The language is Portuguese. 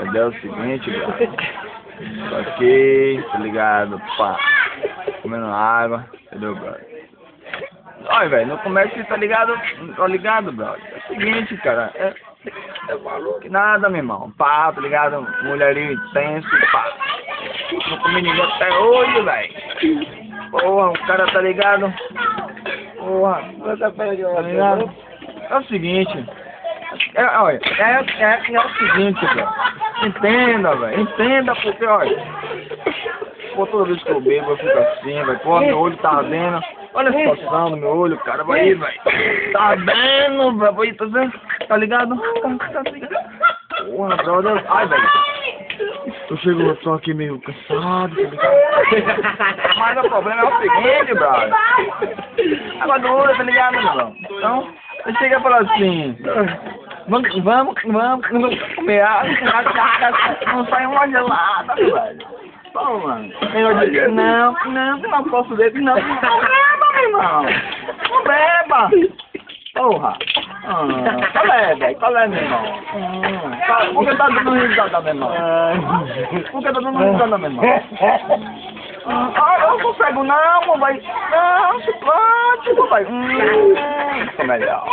Mas é o seguinte, brother. Tô aqui, tá ligado? Pá, comendo água, entendeu, brother? Olha, velho, no comércio, tá ligado? Tô ligado, brother. É o seguinte, cara. Que nada, meu irmão. Pá, tá ligado? Mulherinho intenso, pá. Não comi ninguém até hoje, velho. Porra, o cara tá ligado? Porra, tá ligado? É o seguinte. Olha, é o seguinte, velho. Entenda, velho. Entenda, porque, olha. Pô, toda vez que eu bebo, eu fico assim, velho. Pô, meu olho tá ardendo. Olha a situação do meu olho, cara. Vai aí, velho. Tá ardendo, velho. Vai aí, tá vendo? Tá ligado? Tá ligado? Porra, brother. Ai, velho. Eu chego só aqui meio cansado, tá ligado? Mas o problema é o seguinte, brother. Água dura, tá ligado, meu irmão? Então, eu chego e falo assim. Vamos comer água, não sai uma gelada, velho. Pô, mano. Eu digo, não posso ver, não beba, meu irmão. Não beba. Porra. Qual é, meu irmão? Por que tá dando risada, meu irmão? Por que tá dando risada, meu irmão? Eu não consigo não, vai. Não, se pode, vai. Ficou melhor.